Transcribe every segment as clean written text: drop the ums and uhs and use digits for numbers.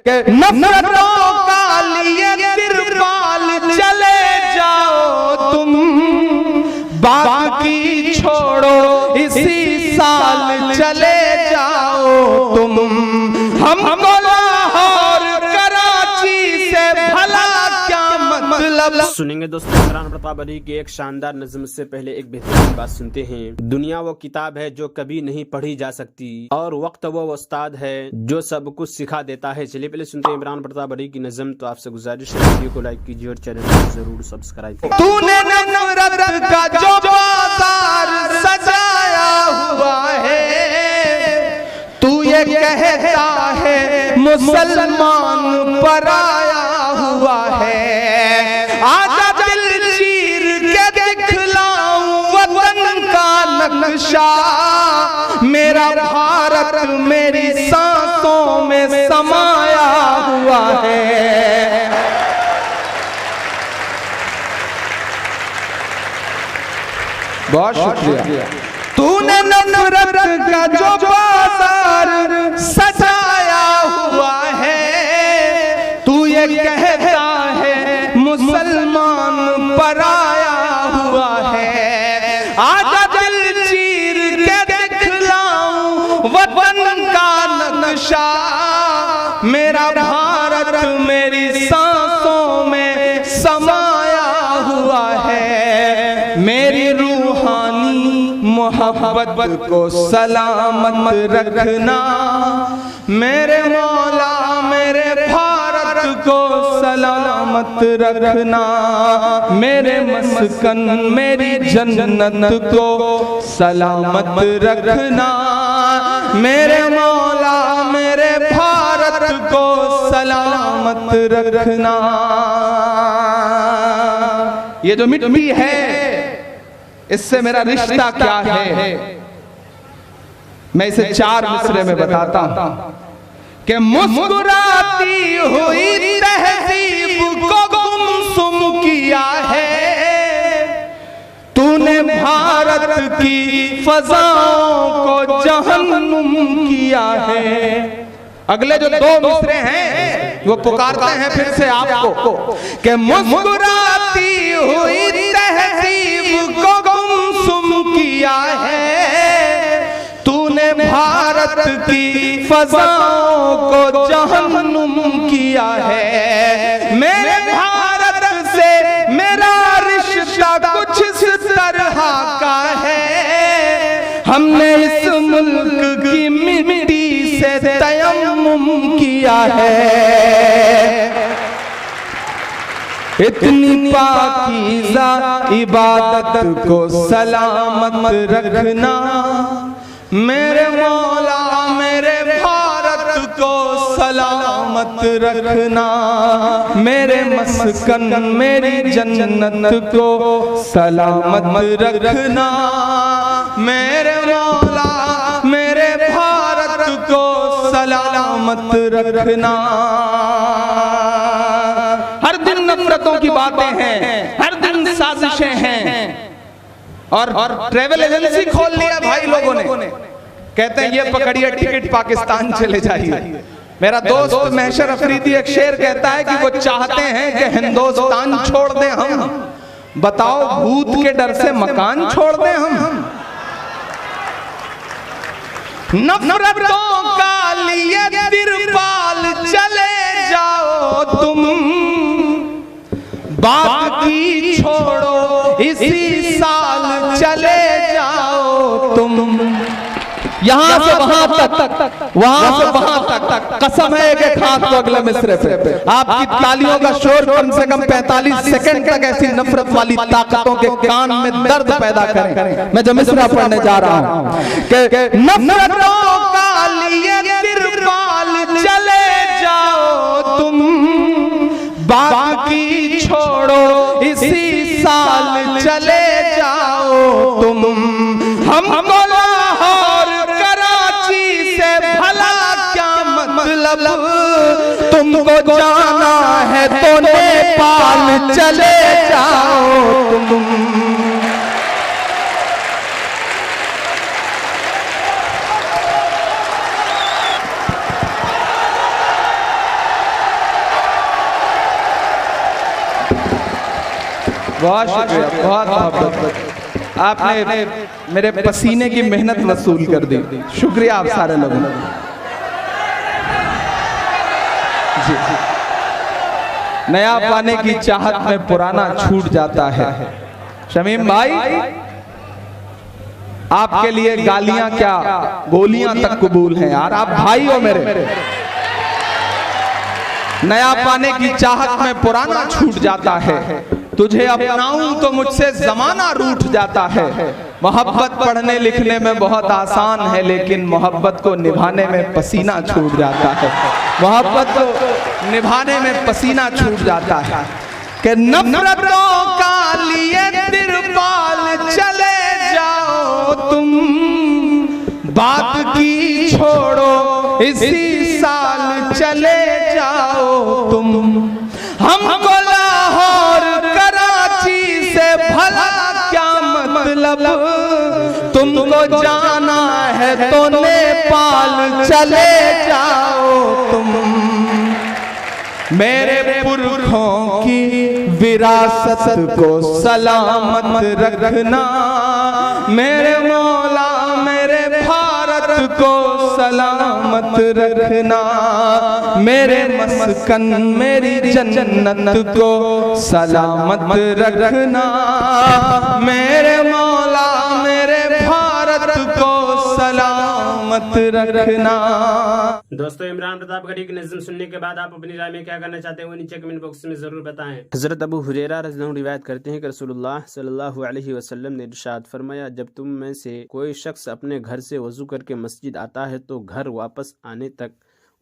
नफरतों का लिए तिरपाल चले जाओ तुम, बाकी छोड़ो इसी साल चले जाओ तुम। हमको लाहौर कराची से भला क्या मतलब। सुनेंगे दोस्तों इमरान प्रताप अली की एक शानदार नज़्म से पहले एक बेहतरीन बात सुनते हैं। दुनिया वो किताब है जो कभी नहीं पढ़ी जा सकती, और वक्त वो उस्ताद है जो सब कुछ सिखा देता है। चलिए पहले सुनते हैं इमरान प्रताप अली की नज़्म। तो आपसे गुजारिश है वीडियो को लाइक कीजिए और चैनल को जरूर सब्सक्राइब कीजिए। तूने नफरत का जो बाजार सजाया हुआ है, तू ये कहता है मुसलमान पराया हुआ है। आजा दिल चीर के दिखलाऊं वतन का नक्शा, मेरा भारत मेरी सांसों में समाया हुआ है। बहुत शुक्रिया। तूने नफरत का जो बाजार सजाया हुआ है, तू ये कहता है मुसलमान पराया हुआ है। आजा दिल चीर के दिखलाऊं वतन का नक्शा, मेरा भारत मेरी सांसों में समाया हुआ है। मेरी रूहानी मोहब्बत को सलामत रखना, मेरे मौला मेरे भारत को सलामत रखना। मेरे मस्कन मेरी जन्नत को सलामत रखना, मेरे मौला मेरे भारत को सलामत रखना। ये जो मिट्टी है इससे मेरा रिश्ता क्या है, मैं इसे 4 मिसरे में बताता हूं कि मुस्कुराती हुई तहजीब को गुमसुम किया है, तूने भारत की फजाओं को जहन्नुम किया है। अगले जो 2 मिसरे हैं वो पुकारते हैं फिर से आपको कि मुस्कुराती हुई तहजीब को गुमसुम किया है, तूने भारत की फजाओं को जहन्नुम किया है। मेरे भारत से मेरा रिश्ता कुछ इस तरह का है, हमने इस मुल्क की मिट्टी से तयम्मुम किया है। इतनी पाकीज़ा इबादत को सलामत रखना, मेरे मौला मेरे भारत को सलामत रखना। मेरे मस्कन मेरी जन्नत को सलामत रखना, मेरे मौला मेरे भारत को सलामत रखना। हर दिन नफरतों की बातें हैं, हर दिन साजिशें हैं, और ट्रेवल एजेंसी खोल लिया भाई लोगों ने। कहते हैं ये पकड़िए टिकट पाकिस्तान चले जाइए। मेरा दोस्त महशर अफरीदी एक शेर कहता है कि वो चाहते हैं कि हिंदुस्तान छोड़ दें हम, बताओ भूत के डर से मकान छोड़ दें हम। नफरतों का लिए तिरपाल चले जाओ तुम, बाकी छोड़ो इसी साल चले जाओ तुम। यहाँ से वहां तक, वहां से वहां तक कसम है एक हाथ को अगले मिसरे पे। आपकी तालियों का शोर कम से कम 45 सेकंड तक ऐसी नफरत वाली ताकतों के कान में दर्द पैदा करे। मैं जो मिसरा पढ़ने जा रहा हूं कि नफरतों का लिए तिरपाल चले जाओ तुम, बाकी छोड़ो इसी साल चले जाओ तुम। हमको लाहौर कराची से भला क्या मतलब, तुमको जाना है तो नेपाल चले जाओ तुम। बहुत शुक्रिया, बहुत मोहब्बत। आपने मेरे पसीने की मेहनत वसूल कर दी। शुक्रिया आप सारे लोगों का। जी, नया पाने की चाहत में पुराना छूट जाता है। शमीम भाई, आपके लिए गालियां क्या गोलियां तक कबूल हैं यार। आप भाई हो मेरे। नया पाने की चाहत में पुराना छूट जाता है। तुझे अपनाऊं तो मुझसे जमाना रूठ जाता है। मोहब्बत पढ़ने लिखने में बहुत आसान है, लेकिन मोहब्बत को निभाने में पसीना छूट जाता है। मोहब्बत को निभाने में पसीना छूट जाता है। कि नफरतों का लिए तिरपाल चले जाओ तुम, बात की छोड़ो इसी साल चले जाओ तुम। हमको लाहौर कराची से भला क्या मतलब, तुमको जाना है तो नेपाल चले जाओ तुम। मेरे पुरखों की विरासत को सलामत रखना, मेरे मौला मेरे भारत को सलामत रखना। मेरे मस्कन मेरी जन्नत को सलामत रखना, मेरे मौला मेरे भारत को सलामत रखना। दोस्तों, इमरान प्रताप गढ़ी की नज़्म सुनने के बाद आप अपनी राय में क्या करना चाहते हैं वो नीचे कमेंट बॉक्स में जरूर बताएं। हजरत अबू हुरैरा रज़ियल्लाहु अन्हु रिवायत करते हैं कि रसूलुल्लाह सल्लल्लाहु अलैहि वसल्लम ने इरशाद फरमाया, जब तुम में से कोई शख्स अपने घर से वजू करके मस्जिद आता है तो घर वापस आने तक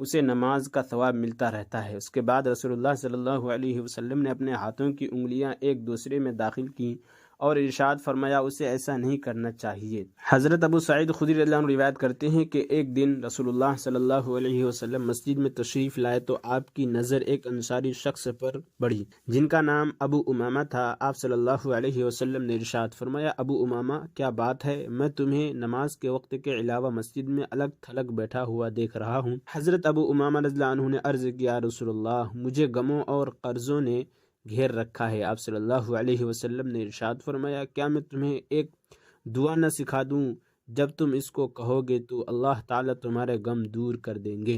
उसे नमाज का सवाब मिलता रहता है। उसके बाद रसूलुल्लाह सल्लल्लाहु अलैहि वसल्लम ने अपने हाथों की उंगलियां एक दूसरे में दाखिल की और इरशाद फरमाया, उसे ऐसा नहीं करना चाहिए। हज़रत अबू सईद खुदरी रज़ियल्लाहु अन्हु रिवायत करते हैं कि एक दिन रसूलुल्लाह सल्लल्लाहु अलैहि वसल्लम मस्जिद में तशरीफ़ लाए तो आपकी नज़र एक अंसारी शख्स पर पड़ी जिनका नाम अबू उमामा था। आप सल्लल्लाहु अलैहि वसल्लम ने इरशाद फरमाया, अबू उमामा, क्या बात है? मैं तुम्हें नमाज के वक्त के अलावा मस्जिद में अलग थलग बैठा हुआ देख रहा हूँ। हज़रत अबू उमामा रज़ियल्लाहु अन्हु ने अर्ज़ किया, रसूलुल्लाह, मुझे गमों और कर्ज़ों ने घेर रखा है। आप सल्लल्लाहु अलैहि वसल्लम ने इरशाद फरमाया, क्या मैं तुम्हें एक दुआ न सिखा दूं? जब तुम इसको कहोगे तो अल्लाह ताला तुम्हारे गम दूर कर देंगे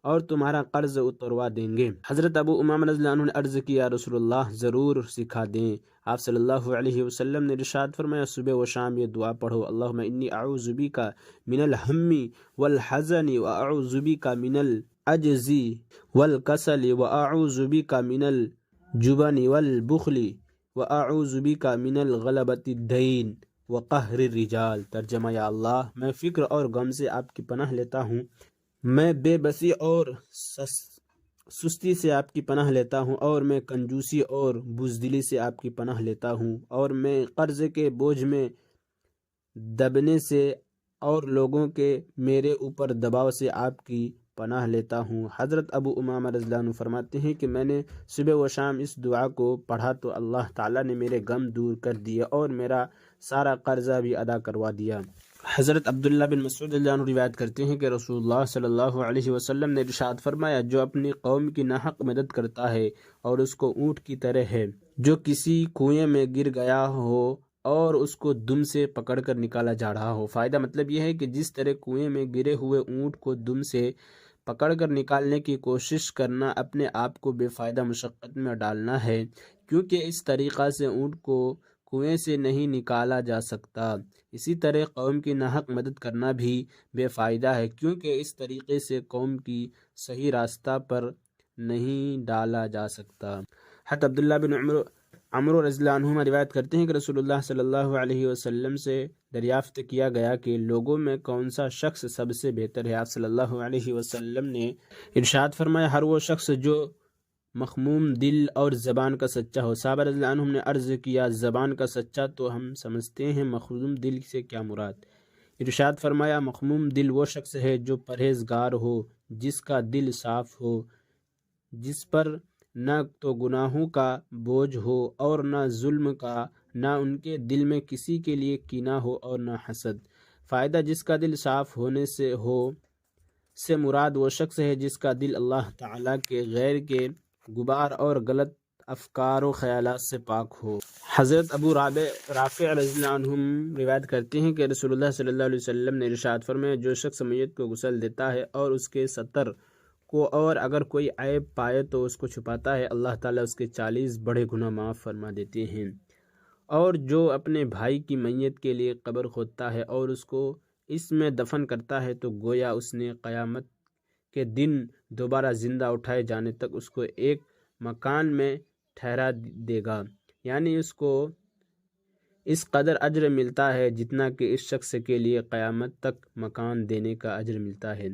और तुम्हारा कर्ज उतरवा देंगे। हज़रत अबू उमामा रज़ियल्लाहु अन्हु ने अर्ज़ किया, रसूलुल्लाह, ज़रूर सिखा दें। आप सल्लल्लाहु अलैहि वसल्लम ने इरशाद फरमाया, सुबह व शाम ये दुआ पढ़ो, अल्लाहुम्मा इन्नी अऊज़ु बिका मिनल हम्मी वल हज़नी व अऊज़ु बिका मिनल अज्ज़ी वल कसली व अऊज़ु बिका मिनल जुबनी वल बुखली व अऊज़ु बिका मिनल गलबति दैन व कहर रिजाल। तर्जमा, या अल्लाह, मैं फ़िक्र और गम से आपकी पनाह लेता हूँ, मैं बेबसी और सुस्ती से आपकी पनाह लेता हूँ, और मैं कंजूसी और बुज़दिली से आपकी पनाह लेता हूँ, और मैं कर्ज़ के बोझ में दबने से और लोगों के मेरे ऊपर दबाव से आपकी पनाह लेता हूँ। हज़रत अबू उमामा रज़ियल्लाहु अन्हु फरमाते हैं कि मैंने सुबह व शाम इस दुआ को पढ़ा तो अल्लाह ताला ने मेरे गम दूर कर दिए और मेरा सारा कर्जा भी अदा करवा दिया। हज़रत अब्दुल्ला बिन मसूद रज़ियल्लाहु अन्हु रिवायत करते हैं कि रसूलुल्लाह सल्लल्लाहु अलैहि वसल्लम ने इरशाद फरमाया, जो अपनी कौम की नाहक मदद करता है और उसको ऊँट की तरह है जो किसी कुएं में गिर गया हो और उसको दुम से पकड़कर निकाला जा रहा हो। फ़ायदा मतलब यह है कि जिस तरह कुएं में गिरे हुए ऊँट को दुम से पकड़कर निकालने की कोशिश करना अपने आप को बेफ़ायदा मुशक्क़त में डालना है, क्योंकि इस तरीक़ा से ऊँट को कुएं से नहीं निकाला जा सकता। इसी तरह कौम की नाहक मदद करना भी बेफ़ायदा है, क्योंकि इस तरीक़े से कौम की सही रास्ता पर नहीं डाला जा सकता। हज़रत अब्दुल्ला बिन अमर रज़ियल्लाहु अन्हुमा रिवायत करते हैं कि रसूलुल्लाह सल्लल्लाहु अलैहि वसल्लम से दरियाफ्त किया गया कि लोगों में कौन सा शख्स सबसे बेहतर है। आप सल्लल्लाहु अलैहि वसल्लम ने इरशाद फरमाया, हर वो शख्स जो मखमूम दिल और ज़बान का सच्चा हो। साहबा रज़ियल्लाहु अन्हुम ने अर्ज़ किया, ज़बान का सच्चा तो हम समझते हैं, मखमूम दिल से क्या मुराद? इरशाद फरमाया, मखमूम दिल वो शख्स है जो परहेज़गार हो, जिसका दिल साफ़ हो, जिस पर न तो गुनाहों का बोझ हो और न जुल्म का, न उनके दिल में किसी के लिए कीना हो और न हसद। फ़ायदा, जिसका दिल साफ़ होने से मुराद वो शख्स है जिसका दिल अल्लाह ताला के गैर के गुबार और गलत अफकार व ख्यालात से पाक हो। हज़रत अबू राफ़ी रज़ियल्लाहु अन्हुम रिवायत करते हैं कि रसूलुल्लाह सल्लल्लाहु अलैहि वसल्लम ने इरशाद फरमाया, जो शख्स मैयत को गुस्ल देता है और उसके सतर को और अगर कोई ऐब पाए तो उसको छुपाता है, अल्लाह ताला उसके 40 बड़े गुनाह माफ़ फरमा देते हैं। और जो अपने भाई की मैयत के लिए कब्र खोदता है और उसको इसमें दफन करता है तो गोया उसने क़यामत के दिन दोबारा ज़िंदा उठाए जाने तक उसको एक मकान में ठहरा देगा, यानी उसको इस कदर अज्र मिलता है जितना कि इस शख्स के लिए क़यामत तक मकान देने का अज्र मिलता है।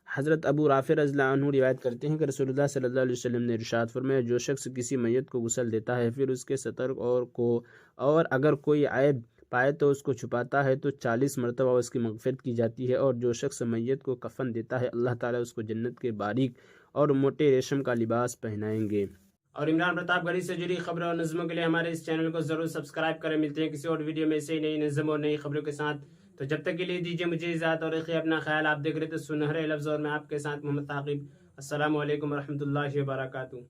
हज़रत अबू राफ़ी रज़ियल्लाहु अन्हु रिवायत करते हैं कि रसूलुल्लाह सल्लल्लाहु अलैहि वसल्लम ने इरशाद फरमाया, जो शख्स किसी मैयत को गुस्ल देता है फिर उसके सतर और अगर कोई ऐब पाए तो उसको छुपाता है तो 40 मरतबा उसकी मग़फ़िरत की जाती है। और जो शख्स मैयत को कफ़न देता है अल्लाह ताला उसको जन्नत के बारीक और मोटे रेशम का लिबास पहनाएंगे। और इमरान प्रतापगढ़ी से जुड़ी खबरों और नज़मों के लिए हमारे इस चैनल को ज़रूर सब्सक्राइब करें। मिलते हैं किसी और वीडियो में ऐसे ही नई नज़म और नई खबरों के साथ। तो जब तक के लिए दीजिए मुझे इजाज़त और रखिए अपना ख्याल। आप देख रहे थे सुनहरे लफ्ज़ और मैं आपके साथ मोहम्मद ताक़िब। अस्सलामु अलैकुम रहमतुल्लाहि व बरकातुहू।